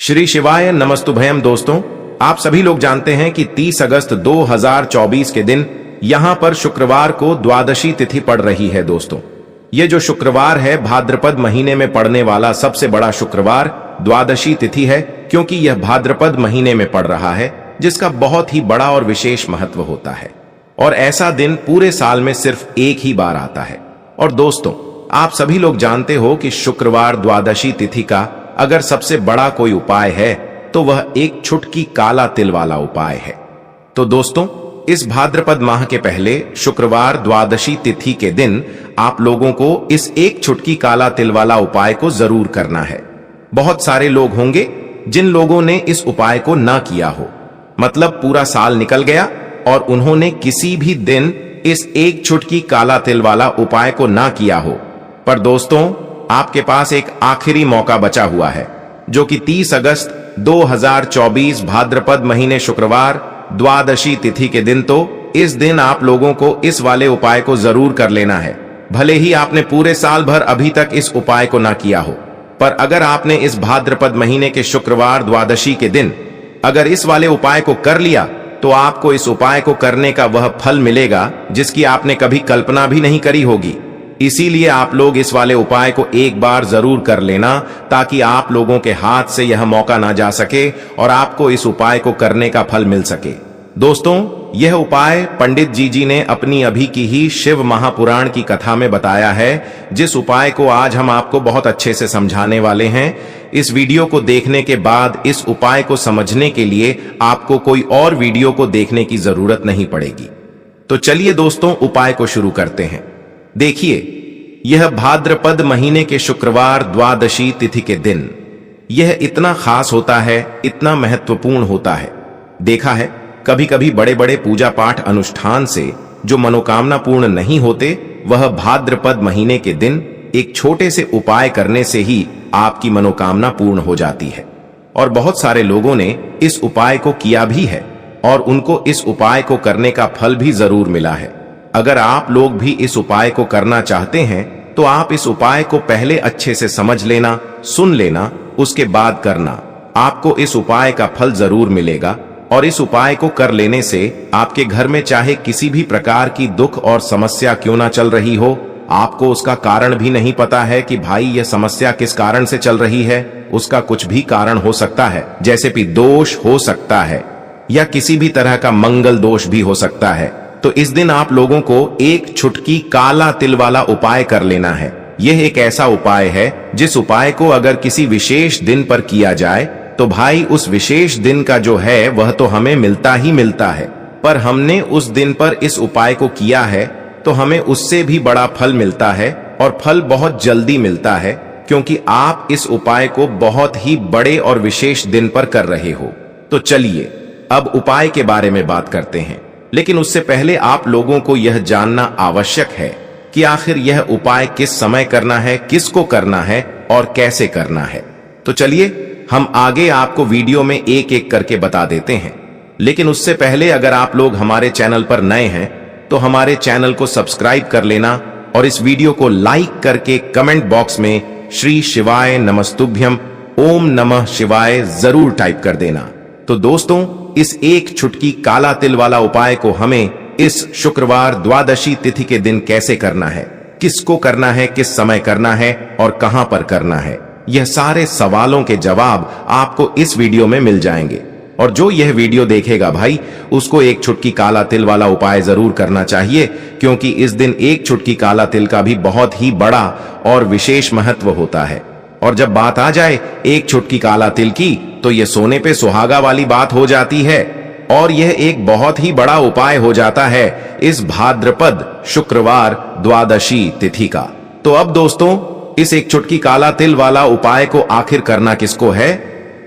श्री शिवाय नमस्तुभयम। दोस्तों, आप सभी लोग जानते हैं कि 30 अगस्त 2024 के दिन यहां पर शुक्रवार को द्वादशी तिथि पड़ रही है। दोस्तों, ये जो शुक्रवार है भाद्रपद महीने में पड़ने वाला सबसे बड़ा शुक्रवार द्वादशी तिथि है, क्योंकि यह भाद्रपद महीने में पड़ रहा है, जिसका बहुत ही बड़ा और विशेष महत्व होता है। और ऐसा दिन पूरे साल में सिर्फ एक ही बार आता है। और दोस्तों, आप सभी लोग जानते हो कि शुक्रवार द्वादशी तिथि का अगर सबसे बड़ा कोई उपाय है तो वह एक छुटकी काला तिल वाला उपाय है। तो दोस्तों, इस भाद्रपद माह के पहले शुक्रवार द्वादशी तिथि के दिन आप लोगों को इस एक छुटकी काला तिल वाला उपाय को जरूर करना है। बहुत सारे लोग होंगे जिन लोगों ने इस उपाय को ना किया हो, मतलब पूरा साल निकल गया और उन्होंने किसी भी दिन इस एक छुटकी काला तिल वाला उपाय को ना किया हो। पर दोस्तों, आपके पास एक आखिरी मौका बचा हुआ है, जो कि 30 अगस्त 2024 भाद्रपद महीने शुक्रवार द्वादशी तिथि के दिन। तो इस दिन आप लोगों को इस वाले उपाय को जरूर कर लेना है, भले ही आपने पूरे साल भर अभी तक इस उपाय को ना किया हो। पर अगर आपने इस भाद्रपद महीने के शुक्रवार द्वादशी के दिन अगर इस वाले उपाय को कर लिया, तो आपको इस उपाय को करने का वह फल मिलेगा जिसकी आपने कभी कल्पना भी नहीं करी होगी। इसीलिए आप लोग इस वाले उपाय को एक बार जरूर कर लेना, ताकि आप लोगों के हाथ से यह मौका ना जा सके और आपको इस उपाय को करने का फल मिल सके। दोस्तों, यह उपाय पंडित जी ने अपनी अभी की ही शिव महापुराण की कथा में बताया है, जिस उपाय को आज हम आपको बहुत अच्छे से समझाने वाले हैं। इस वीडियो को देखने के बाद इस उपाय को समझने के लिए आपको कोई और वीडियो को देखने की जरूरत नहीं पड़ेगी। तो चलिए दोस्तों, उपाय को शुरू करते हैं। देखिए, यह भाद्रपद महीने के शुक्रवार द्वादशी तिथि के दिन यह इतना खास होता है, इतना महत्वपूर्ण होता है। देखा है, कभी कभी बड़े बड़े पूजा पाठ अनुष्ठान से जो मनोकामना पूर्ण नहीं होते, वह भाद्रपद महीने के दिन एक छोटे से उपाय करने से ही आपकी मनोकामना पूर्ण हो जाती है। और बहुत सारे लोगों ने इस उपाय को किया भी है और उनको इस उपाय को करने का फल भी जरूर मिला है। अगर आप लोग भी इस उपाय को करना चाहते हैं, तो आप इस उपाय को पहले अच्छे से समझ लेना, सुन लेना, उसके बाद करना। आपको इस उपाय का फल जरूर मिलेगा। और इस उपाय को कर लेने से आपके घर में चाहे किसी भी प्रकार की दुख और समस्या क्यों ना चल रही हो, आपको उसका कारण भी नहीं पता है कि भाई यह समस्या किस कारण से चल रही है, उसका कुछ भी कारण हो सकता है, जैसे कि दोष हो सकता है या किसी भी तरह का मंगल दोष भी हो सकता है। तो इस दिन आप लोगों को एक छुटकी काला तिल वाला उपाय कर लेना है। यह एक ऐसा उपाय है जिस उपाय को अगर किसी विशेष दिन पर किया जाए, तो भाई उस विशेष दिन का जो है वह तो हमें मिलता ही मिलता है। पर हमने उस दिन पर इस उपाय को किया है तो हमें उससे भी बड़ा फल मिलता है, और फल बहुत जल्दी मिलता है, क्योंकि आप इस उपाय को बहुत ही बड़े और विशेष दिन पर कर रहे हो। तो चलिए अब उपाय के बारे में बात करते हैं। लेकिन उससे पहले आप लोगों को यह जानना आवश्यक है कि आखिर यह उपाय किस समय करना है, किसको करना है और कैसे करना है। तो चलिए हम आगे आपको वीडियो में एक एक करके बता देते हैं। लेकिन उससे पहले अगर आप लोग हमारे चैनल पर नए हैं, तो हमारे चैनल को सब्सक्राइब कर लेना और इस वीडियो को लाइक करके कमेंट बॉक्स में श्री शिवाय नमस्तुभ्यम ओम नमः शिवाय जरूर टाइप कर देना। तो दोस्तों, इस एक छुटकी काला तिल वाला उपाय को हमें इस शुक्रवार द्वादशी तिथि के दिन कैसे करना है, किसको करना है, किस समय करना है और कहां पर करना है, यह सारे सवालों के जवाब आपको इस वीडियो में मिल जाएंगे। और जो यह वीडियो देखेगा भाई, उसको एक छुटकी काला तिल वाला उपाय जरूर करना चाहिए, क्योंकि इस दिन एक छुटकी काला तिल का भी बहुत ही बड़ा और विशेष महत्व होता है। और जब बात आ जाए एक छुटकी काला तिल की, तो यह सोने पे सुहागा वाली बात हो जाती है और यह एक बहुत ही बड़ा उपाय हो जाता है इस भाद्रपद शुक्रवार द्वादशी तिथि का। तो अब दोस्तों, इस एक छुटकी काला तिल वाला उपाय को आखिर करना किसको है,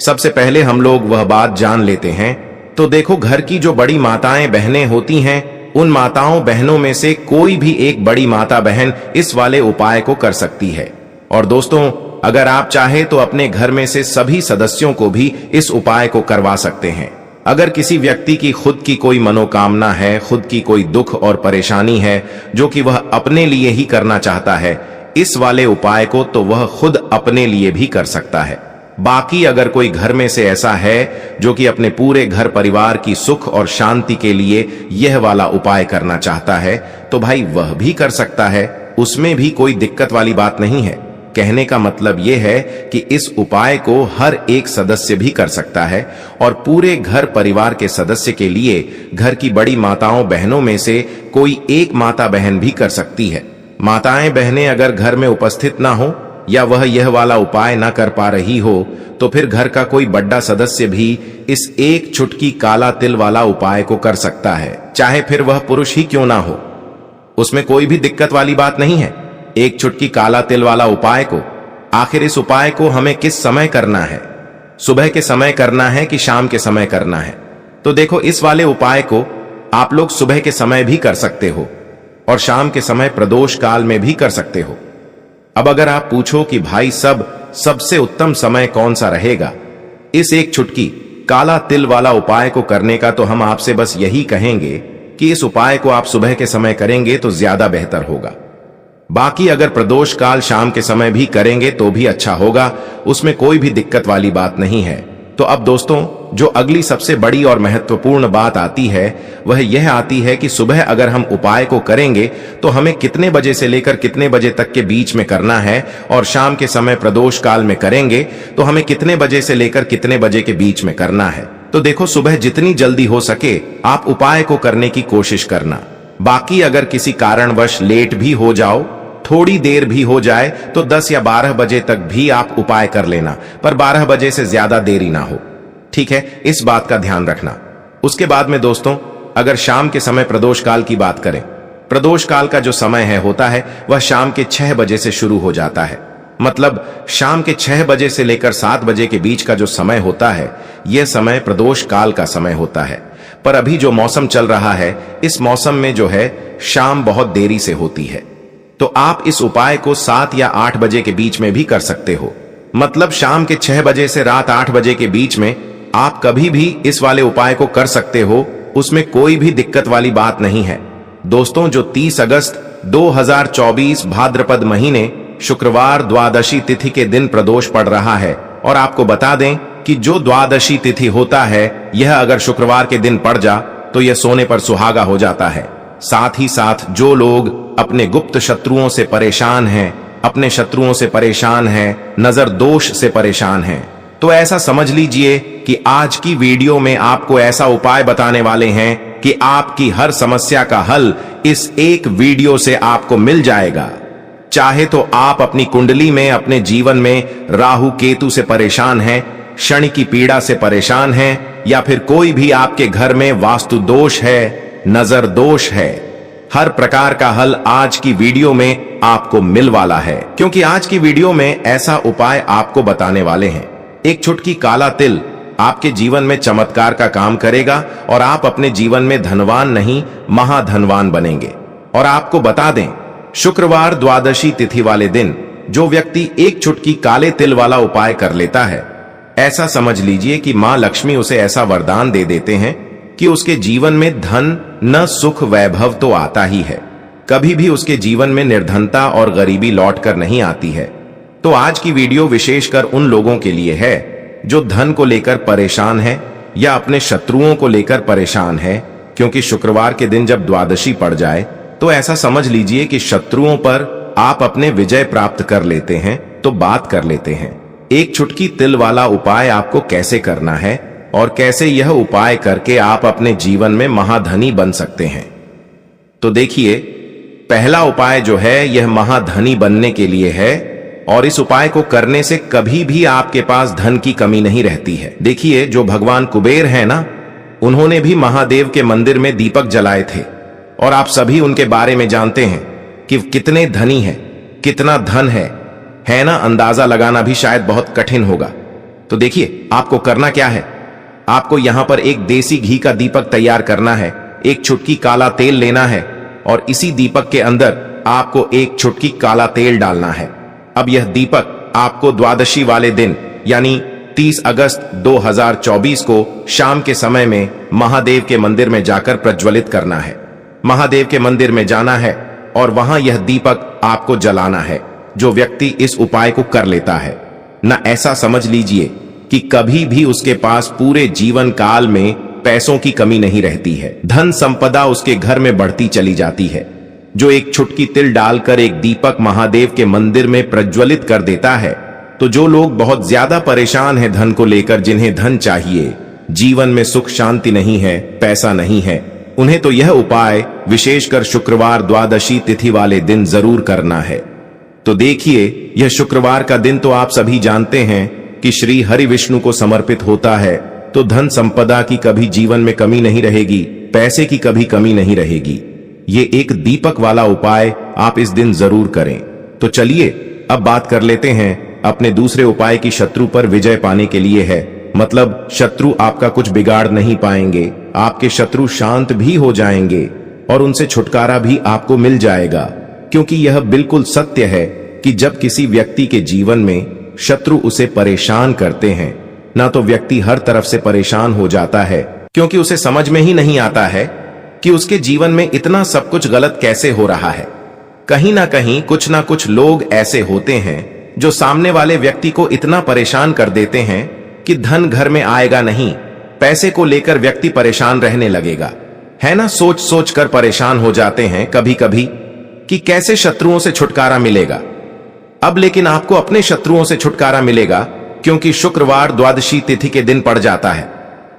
सबसे पहले हम लोग वह बात जान लेते हैं। तो देखो, घर की जो बड़ी माताएं बहनें होती हैं, उन माताओं बहनों में से कोई भी एक बड़ी माता बहन इस वाले उपाय को कर सकती है। और दोस्तों, अगर आप चाहे तो अपने घर में से सभी सदस्यों को भी इस उपाय को करवा सकते हैं। अगर किसी व्यक्ति की खुद की कोई मनोकामना है, खुद की कोई दुख और परेशानी है जो कि वह अपने लिए ही करना चाहता है, इस वाले उपाय को तो वह खुद अपने लिए भी कर सकता है। बाकी अगर कोई घर में से ऐसा है जो कि अपने पूरे घर परिवार की सुख और शांति के लिए यह वाला उपाय करना चाहता है तो भाई वह भी कर सकता है, उसमें भी कोई दिक्कत वाली बात नहीं है। कहने का मतलब यह है कि इस उपाय को हर एक सदस्य भी कर सकता है और पूरे घर परिवार के सदस्य के लिए घर की बड़ी माताओं बहनों में से कोई एक माता बहन भी कर सकती है। माताएं बहनें अगर घर में उपस्थित ना हो या वह यह वाला उपाय ना कर पा रही हो तो फिर घर का कोई बड़ा सदस्य भी इस एक चुटकी काला तिल वाला उपाय को कर सकता है, चाहे फिर वह पुरुष ही क्यों ना हो। उसमें कोई भी दिक्कत वाली बात नहीं है। एक चुटकी काला तिल वाला उपाय को, आखिर इस उपाय को हमें किस समय करना है? सुबह के समय करना है कि शाम के समय करना है? तो देखो, इस वाले उपाय को आप लोग सुबह के समय भी कर सकते हो और शाम के समय प्रदोष काल में भी कर सकते हो। अब अगर आप पूछो कि भाई सबसे उत्तम समय कौन सा रहेगा इस एक चुटकी काला तिल वाला उपाय को करने का, तो हम आपसे बस यही कहेंगे कि इस उपाय को आप सुबह के समय करेंगे तो ज्यादा बेहतर होगा। बाकी अगर प्रदोष काल शाम के समय भी करेंगे तो भी अच्छा होगा, उसमें कोई भी दिक्कत वाली बात नहीं है। तो अब दोस्तों, जो अगली सबसे बड़ी और महत्वपूर्ण बात आती है वह यह आती है कि सुबह अगर हम उपाय को करेंगे तो हमें कितने बजे से लेकर कितने बजे तक के बीच में करना है, और शाम के समय प्रदोष काल में करेंगे तो हमें कितने बजे से लेकर कितने बजे के बीच में करना है। तो देखो, सुबह जितनी जल्दी हो सके आप उपाय को करने की कोशिश करना। बाकी अगर किसी कारणवश लेट भी हो जाओ, थोड़ी देर भी हो जाए, तो 10 या 12 बजे तक भी आप उपाय कर लेना, पर 12 बजे से ज्यादा देरी ना हो, ठीक है? इस बात का ध्यान रखना। उसके बाद में दोस्तों, अगर शाम के समय प्रदोष काल की बात करें, प्रदोष काल का जो समय होता है वह शाम के 6 बजे से शुरू हो जाता है। मतलब शाम के 6 बजे से लेकर 7 बजे के बीच का जो समय होता है यह समय प्रदोष काल का समय होता है। पर अभी जो मौसम चल रहा है, इस मौसम में जो है शाम बहुत देरी से होती है, तो आप इस उपाय को 7 या 8 बजे के बीच में भी कर सकते हो। मतलब शाम के 6 बजे से रात 8 बजे के बीच में आप कभी भी इस वाले उपाय को कर सकते हो, उसमें कोई भी दिक्कत वाली बात नहीं है। दोस्तों, जो 30 अगस्त 2024 भाद्रपद महीने शुक्रवार द्वादशी तिथि के दिन प्रदोष पड़ रहा है, और आपको बता दें कि जो द्वादशी तिथि होता है यह अगर शुक्रवार के दिन पड़ जा तो यह सोने पर सुहागा हो जाता है। साथ ही साथ जो लोग अपने गुप्त शत्रुओं से परेशान हैं, अपने शत्रुओं से परेशान हैं, नजर दोष से परेशान हैं, तो ऐसा समझ लीजिए कि आज की वीडियो में आपको ऐसा उपाय बताने वाले हैं कि आपकी हर समस्या का हल इस एक वीडियो से आपको मिल जाएगा। चाहे तो आप अपनी कुंडली में, अपने जीवन में राहु केतु से परेशान हैं, शनि की पीड़ा से परेशान हैं, या फिर कोई भी आपके घर में वास्तु दोष है, नजर दोष है, हर प्रकार का हल आज की वीडियो में आपको मिल वाला है। क्योंकि आज की वीडियो में ऐसा उपाय आपको बताने वाले हैं। एक चुटकी काला तिल आपके जीवन में चमत्कार का काम करेगा और आप अपने जीवन में धनवान नहीं महाधनवान बनेंगे। और आपको बता दें, शुक्रवार द्वादशी तिथि वाले दिन जो व्यक्ति एक चुटकी काले तिल वाला उपाय कर लेता है, ऐसा समझ लीजिए कि मां लक्ष्मी उसे ऐसा वरदान दे देते हैं कि उसके जीवन में धन न सुख वैभव तो आता ही है, कभी भी उसके जीवन में निर्धनता और गरीबी लौट कर नहीं आती है। तो आज की वीडियो विशेषकर उन लोगों के लिए है जो धन को लेकर परेशान है या अपने शत्रुओं को लेकर परेशान है, क्योंकि शुक्रवार के दिन जब द्वादशी पड़ जाए तो ऐसा समझ लीजिए कि शत्रुओं पर आप अपने विजय प्राप्त कर लेते हैं। तो बात कर लेते हैं एक चुटकी तिल वाला उपाय आपको कैसे करना है और कैसे यह उपाय करके आप अपने जीवन में महाधनी बन सकते हैं। तो देखिए, पहला उपाय जो है यह महाधनी बनने के लिए है, और इस उपाय को करने से कभी भी आपके पास धन की कमी नहीं रहती है। देखिए, जो भगवान कुबेर हैं ना, उन्होंने भी महादेव के मंदिर में दीपक जलाए थे, और आप सभी उनके बारे में जानते हैं कि कितने धनी है, कितना धन है ना? अंदाजा लगाना भी शायद बहुत कठिन होगा। तो देखिए, आपको करना क्या है, आपको यहां पर एक देसी घी का दीपक तैयार करना है, एक चुटकी काला तेल लेना है, और इसी दीपक के अंदर आपको एक चुटकी काला तेल डालना है। अब यह दीपक आपको द्वादशी वाले दिन यानी 30 अगस्त 2024 को शाम के समय में महादेव के मंदिर में जाकर प्रज्वलित करना है। महादेव के मंदिर में जाना है और वहां यह दीपक आपको जलाना है, जो व्यक्ति इस उपाय को कर लेता है। ना ऐसा समझ लीजिए कि कभी भी उसके पास पूरे जीवन काल में पैसों की कमी नहीं रहती है। धन संपदा उसके घर में बढ़ती चली जाती है। जो एक छुटकी तिल डालकर एक दीपक महादेव के मंदिर में प्रज्वलित कर देता है। तो जो लोग बहुत ज्यादा परेशान हैं धन को लेकर, जिन्हें धन चाहिए, जीवन में सुख शांति नहीं है, पैसा नहीं है, उन्हें तो यह उपाय विशेषकर शुक्रवार द्वादशी तिथि वाले दिन जरूर करना है। तो देखिए, यह शुक्रवार का दिन तो आप सभी जानते हैं कि श्री हरि विष्णु को समर्पित होता है। तो धन संपदा की कभी जीवन में कमी नहीं रहेगी, पैसे की कभी कमी नहीं रहेगी। ये एक दीपक वाला उपाय आप इस दिन जरूर करें। तो चलिए अब बात कर लेते हैं अपने दूसरे उपाय की। शत्रु पर विजय पाने के लिए है, मतलब शत्रु आपका कुछ बिगाड़ नहीं पाएंगे, आपके शत्रु शांत भी हो जाएंगे और उनसे छुटकारा भी आपको मिल जाएगा। क्योंकि यह बिल्कुल सत्य है कि जब किसी व्यक्ति के जीवन में शत्रु उसे परेशान करते हैं, ना तो व्यक्ति हर तरफ से परेशान हो जाता है, क्योंकि उसे समझ में ही नहीं आता है कि उसके जीवन में इतना सब कुछ गलत कैसे हो रहा है। कहीं ना कहीं कुछ ना कुछ लोग ऐसे होते हैं जो सामने वाले व्यक्ति को इतना परेशान कर देते हैं कि धन घर में आएगा नहीं, पैसे को लेकर व्यक्ति परेशान रहने लगेगा, है ना। सोच सोच कर परेशान हो जाते हैं कभी कभी कि कैसे शत्रुओं से छुटकारा मिलेगा। अब लेकिन आपको अपने शत्रुओं से छुटकारा मिलेगा, क्योंकि शुक्रवार द्वादशी तिथि के दिन पड़ जाता है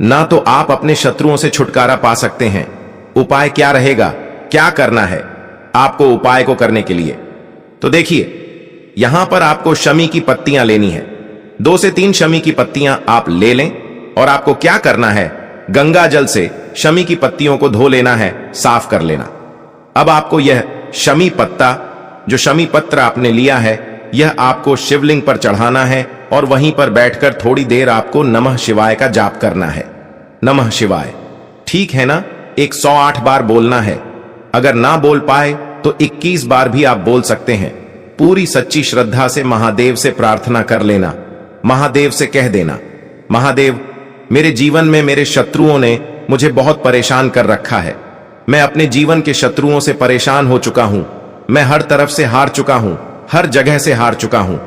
ना। तो आप अपने शत्रुओं से छुटकारा पा सकते हैं। उपाय क्या रहेगा, क्या करना है आपको उपाय को करने के लिए? तो देखिए, यहां पर आपको शमी की पत्तियां लेनी है। 2 से 3 शमी की पत्तियां आप ले लें और आपको क्या करना है, गंगा जल से शमी की पत्तियों को धो लेना है, साफ कर लेना। अब आपको यह शमी पत्ता, जो शमी पत्र आपने लिया है, यह आपको शिवलिंग पर चढ़ाना है और वहीं पर बैठकर थोड़ी देर आपको नमः शिवाय का जाप करना है। नमः शिवाय, ठीक है ना, 108 बार बोलना है। अगर ना बोल पाए तो 21 बार भी आप बोल सकते हैं। पूरी सच्ची श्रद्धा से महादेव से प्रार्थना कर लेना। महादेव से कह देना, महादेव, मेरे जीवन में मेरे शत्रुओं ने मुझे बहुत परेशान कर रखा है। मैं अपने जीवन के शत्रुओं से परेशान हो चुका हूं। मैं हर तरफ से हार चुका हूं, हर जगह से हार चुका हूं।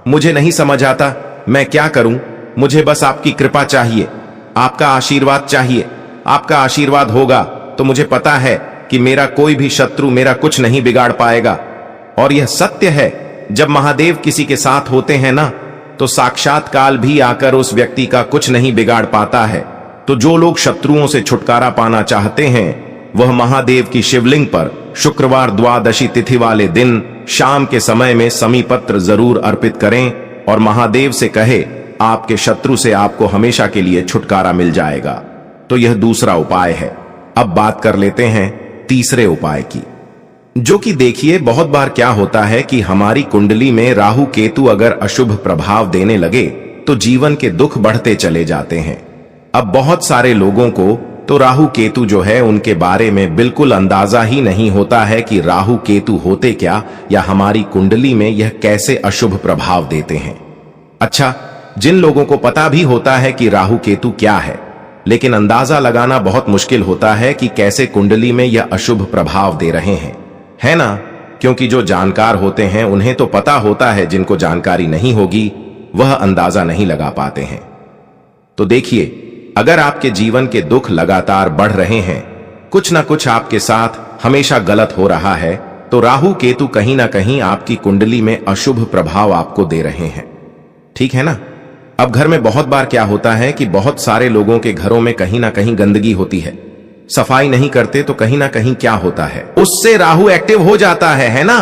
मुझे नहीं समझ आता मैं क्या करूं। मुझे बस आपकी कृपा चाहिए, आपका आशीर्वाद चाहिए। आपका आशीर्वाद होगा तो मुझे पता है कि मेरा कोई भी शत्रु मेरा कुछ नहीं बिगाड़ पाएगा। और यह सत्य है, जब महादेव किसी के साथ होते हैं ना, तो साक्षात काल भी आकर उस व्यक्ति का कुछ नहीं बिगाड़ पाता है। तो जो लोग शत्रुओं से छुटकारा पाना चाहते हैं, वह महादेव की शिवलिंग पर शुक्रवार द्वादशी तिथि वाले दिन शाम के समय में शमी पत्र जरूर अर्पित करें और महादेव से कहे, आपके शत्रु से आपको हमेशा के लिए छुटकारा मिल जाएगा। तो यह दूसरा उपाय है। अब बात कर लेते हैं तीसरे उपाय की, जो कि देखिए, बहुत बार क्या होता है कि हमारी कुंडली में राहु केतु अगर अशुभ प्रभाव देने लगे तो जीवन के दुख बढ़ते चले जाते हैं। अब बहुत सारे लोगों को तो राहु केतु जो है उनके बारे में बिल्कुल अंदाजा ही नहीं होता है कि राहु केतु होते क्या, या हमारी कुंडली में यह कैसे अशुभ प्रभाव देते हैं। अच्छा, जिन लोगों को पता भी होता है कि राहु केतु क्या है, लेकिन अंदाजा लगाना बहुत मुश्किल होता है कि कैसे कुंडली में यह अशुभ प्रभाव दे रहे हैं, है ना। क्योंकि जो जानकार होते हैं उन्हें तो पता होता है, जिनको जानकारी नहीं होगी वह अंदाजा नहीं लगा पाते हैं। तो देखिए, अगर आपके जीवन के दुख लगातार बढ़ रहे हैं, कुछ ना कुछ आपके साथ हमेशा गलत हो रहा है, तो राहु केतु कहीं ना कहीं आपकी कुंडली में अशुभ प्रभाव आपको दे रहे हैं, ठीक है ना। अब घर में बहुत बार क्या होता है कि बहुत सारे लोगों के घरों में कहीं ना कहीं गंदगी होती है, सफाई नहीं करते, तो कहीं ना कहीं क्या होता है, उससे राहु एक्टिव हो जाता है ना,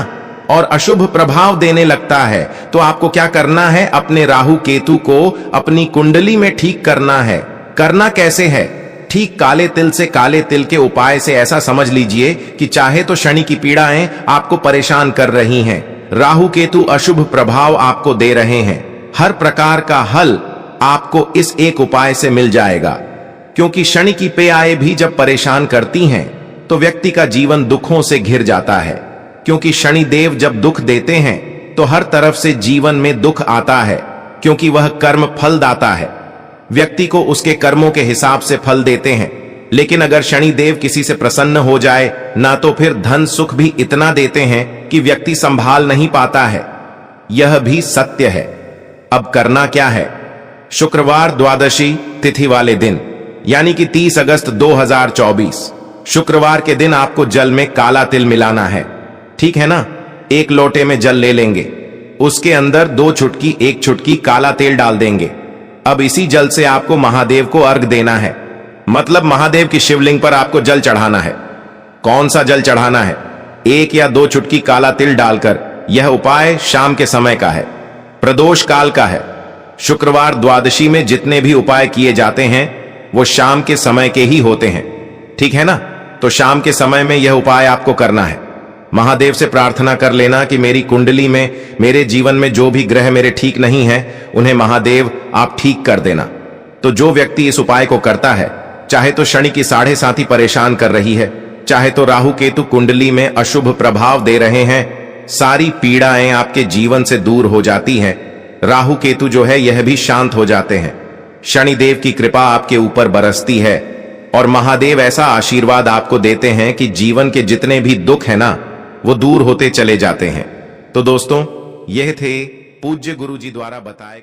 और अशुभ प्रभाव देने लगता है। तो आपको क्या करना है, अपने राहु केतु को अपनी कुंडली में ठीक करना है। करना कैसे है, ठीक काले तिल से, काले तिल के उपाय से। ऐसा समझ लीजिए कि चाहे तो शनि की पीड़ाएं आपको परेशान कर रही हैं, राहु केतु अशुभ प्रभाव आपको दे रहे हैं, हर प्रकार का हल आपको इस एक उपाय से मिल जाएगा। क्योंकि शनि की पीड़ाएं भी जब परेशान करती हैं तो व्यक्ति का जीवन दुखों से घिर जाता है। क्योंकि शनि देव जब दुख देते हैं तो हर तरफ से जीवन में दुख आता है, क्योंकि वह कर्म फल दाता है। व्यक्ति को उसके कर्मों के हिसाब से फल देते हैं। लेकिन अगर शनि देव किसी से प्रसन्न हो जाए ना, तो फिर धन सुख भी इतना देते हैं कि व्यक्ति संभाल नहीं पाता है। यह भी सत्य है। अब करना क्या है? शुक्रवार द्वादशी तिथि वाले दिन यानी कि 30 अगस्त 2024 शुक्रवार के दिन आपको जल में काला तिल मिलाना है। ठीक है ना? एक लोटे में जल ले लेंगे, उसके अंदर 2 चुटकी 1 चुटकी काला तेल डाल देंगे। अब इसी जल से आपको महादेव को अर्घ देना है, मतलब महादेव की शिवलिंग पर आपको जल चढ़ाना है। कौन सा जल चढ़ाना है? 1 या 2 चुटकी काला तिल डालकर। यह उपाय शाम के समय का है, प्रदोष काल का है। शुक्रवार द्वादशी में जितने भी उपाय किए जाते हैं वो शाम के समय के ही होते हैं। ठीक है ना? तो शाम के समय में यह उपाय आपको करना है। महादेव से प्रार्थना कर लेना कि मेरी कुंडली में, मेरे जीवन में जो भी ग्रह मेरे ठीक नहीं हैं, उन्हें महादेव आप ठीक कर देना। तो जो व्यक्ति इस उपाय को करता है, चाहे तो शनि की 7.5 परेशान कर रही है, चाहे तो राहु केतु कुंडली में अशुभ प्रभाव दे रहे हैं, सारी पीड़ाएं आपके जीवन से दूर हो जाती हैं। राहु केतु जो है यह भी शांत हो जाते हैं। शनिदेव की कृपा आपके ऊपर बरसती है और महादेव ऐसा आशीर्वाद आपको देते हैं कि जीवन के जितने भी दुख है ना, वो दूर होते चले जाते हैं। तो दोस्तों, यह थे पूज्य गुरु जी द्वारा बताए